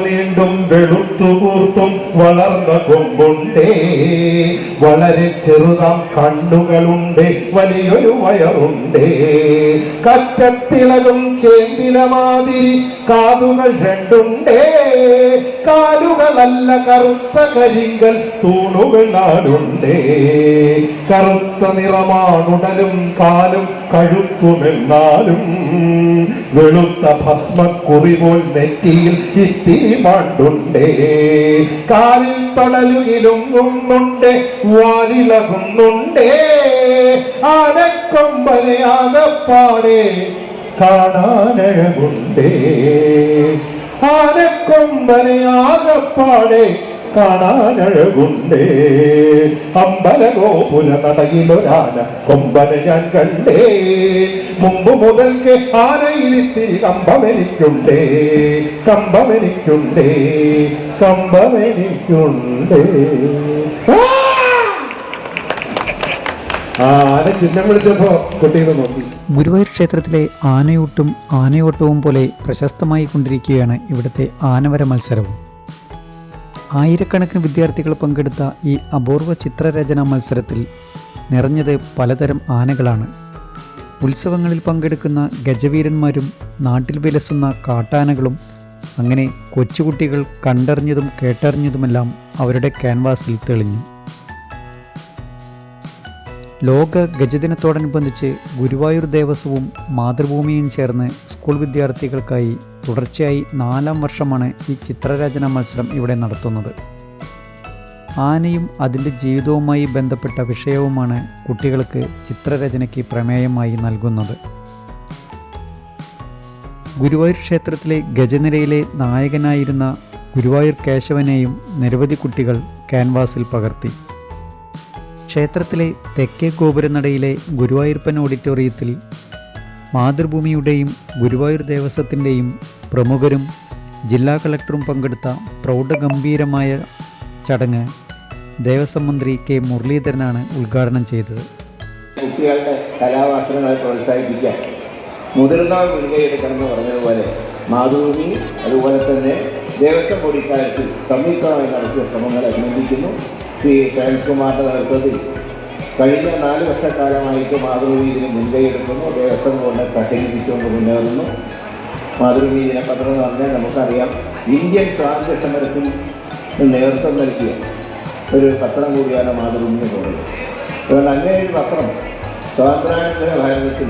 നീണ്ടും വെളുത്തുകൂർത്തും വളർന്ന കൊമ്പുണ്ടേ, വളരെ ചെറുതാം കണ്ണുകളുണ്ട്, വലിയൊരു വയറുണ്ടേ, കറ്റത്തിളകും ചേമ്പില മാതിരി കാതുകൾ രണ്ടുണ്ടേ, കാലുകളല്ല കറുത്ത കരിങ്കൽ തൂണുകൾ നാലുണ്ടേ, കറുത്ത നിറമാണുടലും കാലും കഴുത്തുമെന്നാലും വെളുത്ത ഭസ്മക്കുറി പോൽ നെറ്റിയിൽ ഇത്തിരി മാണ്ടുണ്ടേ, കാലിൽ തടലുകിലുങ്ങുന്നുണ്ട്, വാലിളകുന്നുണ്ടേ, ആനക്കൊമ്പനെ ആകപ്പാടെ കാണാനഴകുണ്ടേ, ആനക്കൊമ്പനെ ആകപ്പാടെ കാണാനഴകുണ്ടേ, അമ്പലഗോപുര നടയിലൊരാന കൊമ്പനെ ഞാൻ കണ്ടേ, മുമ്പ് മുതൽക്ക് ആനയിലിത്തിരി കമ്പമെനിക്കുണ്ടേ, കമ്പമെനിക്കുണ്ടേ, കമ്പമെനിക്കുണ്ടേ. ആന ചിഹ്നം വിളിച്ചപ്പോ കുട്ടികൾ നോക്കി. ഗുരുവായൂർ ക്ഷേത്രത്തിലെ ആനയൂട്ടും ആനയോട്ടവും പോലെ പ്രശസ്തമായി കൊണ്ടിരിക്കുകയാണ് ഇവിടുത്തെ ആനവര മത്സരവും. ആയിരക്കണക്കിന് വിദ്യാർത്ഥികൾ പങ്കെടുത്ത ഈ അപൂർവ ചിത്രരചനാ മത്സരത്തിൽ നിറഞ്ഞത് പലതരം ആനകളാണ്. ഉത്സവങ്ങളിൽ പങ്കെടുക്കുന്ന ഗജവീരന്മാരും നാട്ടിൽ വിലസുന്ന കാട്ടാനകളും അങ്ങനെ കൊച്ചുകുട്ടികൾ കണ്ടറിഞ്ഞതും കേട്ടറിഞ്ഞതുമെല്ലാം അവരുടെ ക്യാൻവാസിൽ തെളിഞ്ഞു. ലോക ഗജദിനത്തോടനുബന്ധിച്ച് ഗുരുവായൂർ ദേവസ്വവും മാതൃഭൂമിയും ചേർന്ന് സ്കൂൾ വിദ്യാർത്ഥികൾക്കായി തുടർച്ചയായി 4ാം വർഷമാണ് ഈ ചിത്രരചനാ മത്സരം ഇവിടെ നടത്തുന്നത്. ആനയും അതിൻ്റെ ജീവിതവുമായി ബന്ധപ്പെട്ട വിഷയവുമാണ് കുട്ടികൾക്ക് ചിത്രരചനയ്ക്ക് പ്രമേയമായി നൽകുന്നത്. ഗുരുവായൂർ ക്ഷേത്രത്തിലെ ഗജനിരയിലെ നായകനായിരുന്ന ഗുരുവായൂർ കേശവനെയും നിരവധി കുട്ടികൾ ക്യാൻവാസിൽ പകർത്തി. ക്ഷേത്രത്തിലെ തെക്കേ ഗോപുരനടയിലെ ഗുരുവായൂരപ്പൻ ഓഡിറ്റോറിയത്തിൽ മാതൃഭൂമിയുടെയും ഗുരുവായൂർ ദേവസ്വത്തിൻ്റെയും പ്രമുഖരും ജില്ലാ കളക്ടറും പങ്കെടുത്ത പ്രൗഢഗംഭീരമായ ചടങ്ങ് ദേവസ്വം മന്ത്രി കെ മുരളീധരനാണ് ഉദ്ഘാടനം ചെയ്തത്. കുട്ടികളുടെ കലാവാസനകളെ പ്രോത്സാഹിപ്പിക്കാൻ മുതിർന്നവർ മുൻകൈയെടുക്കണമെന്ന് പറഞ്ഞതുപോലെ മാതൃഭൂമി അതുപോലെ തന്നെ ദേവസ്വം ബോർഡ് ഇക്കാര്യത്തിൽ സംയുക്തമായി നടത്തിയ ശ്രമങ്ങളെ അഭിനന്ദിക്കുന്നു. ശ്രീ സയൻകുമാറിൻ്റെ നേതൃത്വത്തിൽ കഴിഞ്ഞ 4 വർഷക്കാലമായിട്ട് മാതൃഭൂമി ഇതിന് മുൻകൈയെടുക്കുന്നു, ദേവസ്വം ബോർഡിനെ സഹകരിപ്പിച്ചുകൊണ്ട് മുന്നേറുന്നു. മാതൃഭൂമി ദിനപത്രം എന്ന് പറഞ്ഞാൽ നമുക്കറിയാം ഇന്ത്യൻ സ്വാതന്ത്ര്യ സമരത്തിൽ നേതൃത്വം നൽകിയ ഒരു പത്രം കൂടിയാണ് മാതൃഭൂമി എന്നുള്ളത്. അതുകൊണ്ട് അങ്ങനെ ഒരു പത്രം സ്വാതന്ത്ര്യാനന്തര ഭാരതത്തിൽ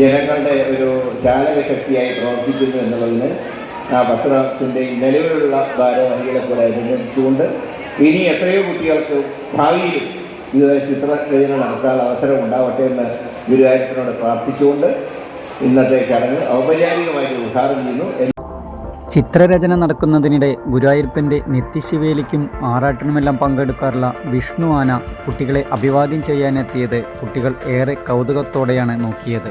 ജനങ്ങളുടെ ഒരു ചാലകശക്തിയായി പ്രവർത്തിക്കുന്നു എന്നുള്ളതിന് ആ പത്രത്തിൻ്റെ നിലവിലുള്ള ഭാരവാഹികളെ പോലെ അഭിനന്ദിച്ചുകൊണ്ട് ഇനി എത്രയോ കുട്ടികൾക്ക് ഭാവിയിലും ഇത് ചിത്രരചന നടത്താൻ അവസരം ഉണ്ടാവട്ടെ എന്ന് ഗുരുവായൂരപ്പനോട് പ്രാർത്ഥിച്ചുകൊണ്ട് ഇന്നത്തെ ചടങ്ങ് ഔപചാരികമായിട്ട് ഉദ്ഘാടനം ചെയ്യുന്നു. ചിത്രരചന നടക്കുന്നതിനിടെ ഗുരുവായൂരപ്പൻ്റെ നിത്യശിവേലിക്കും ആറാട്ടിനുമെല്ലാം പങ്കെടുക്കാറുള്ള വിഷ്ണു ആന കുട്ടികളെ അഭിവാദ്യം ചെയ്യാനെത്തിയത് കുട്ടികൾ ഏറെ കൗതുകത്തോടെയാണ് നോക്കിയത്.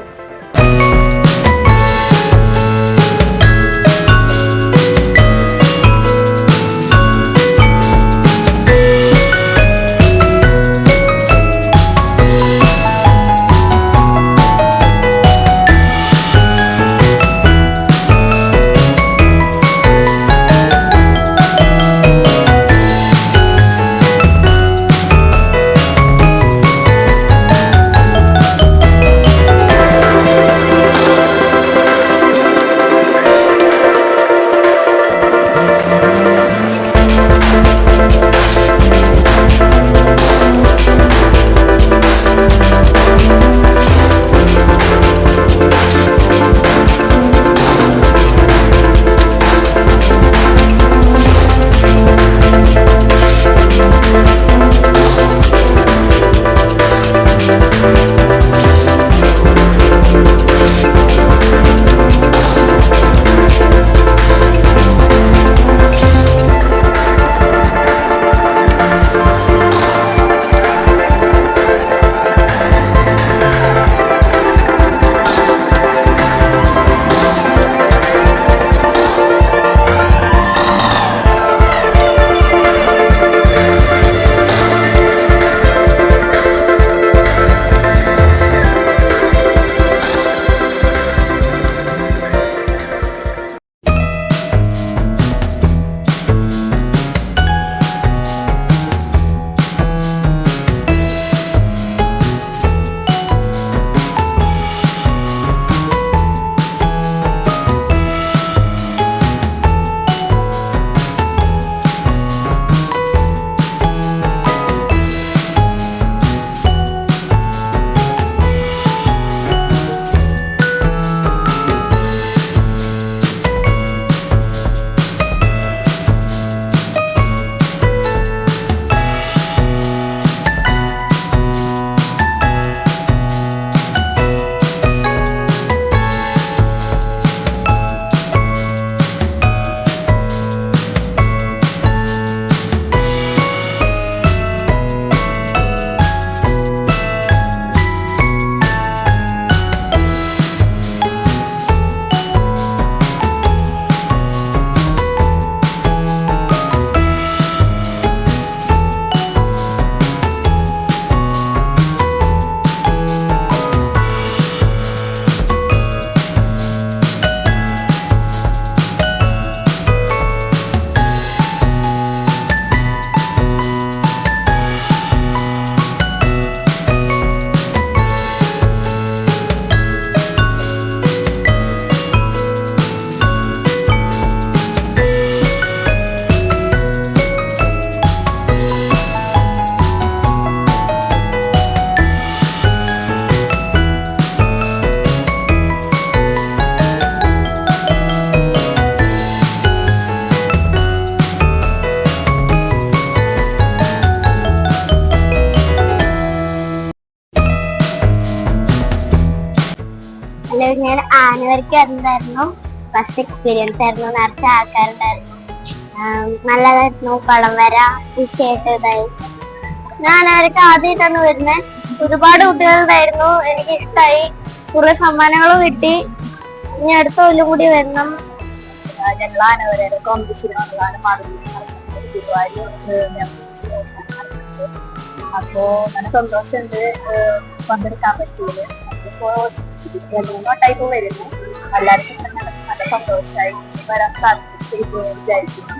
ഞാൻ ആനവർക്ക് വന്നിട്ടുണ്ടായിരുന്നു. ഫസ്റ്റ് എക്സ്പീരിയൻസ് ആയിരുന്നു. നേരത്തെ ആൾക്കാരുണ്ടായിരുന്നു. നല്ലതായിരുന്നു. പടം വര വിഷയമായിട്ട് ഞാൻ അവർക്ക് ആദ്യമായിട്ടാണ് വരുന്നത്. ഒരുപാട് കുട്ടികളുണ്ടായിരുന്നു. എനിക്ക് ഇഷ്ടമായി. കുറെ സമ്മാനങ്ങളും കിട്ടി. ഇനി അടുത്ത കൊല്ലം കൂടി വരണം. ഞങ്ങൾ ആനവരയുടെ കോമ്പറ്റീഷനാണ് അപ്പോ നല്ല സന്തോഷമുണ്ട് പങ്കെടുക്കാൻ പറ്റിയത്. ഇപ്പോ 2 ടൈപ്പ് വരുന്നു. എല്ലാവർക്കും നല്ല സന്തോഷമായി വരാൻ സാധിക്കും വിചാരിക്കുന്നു.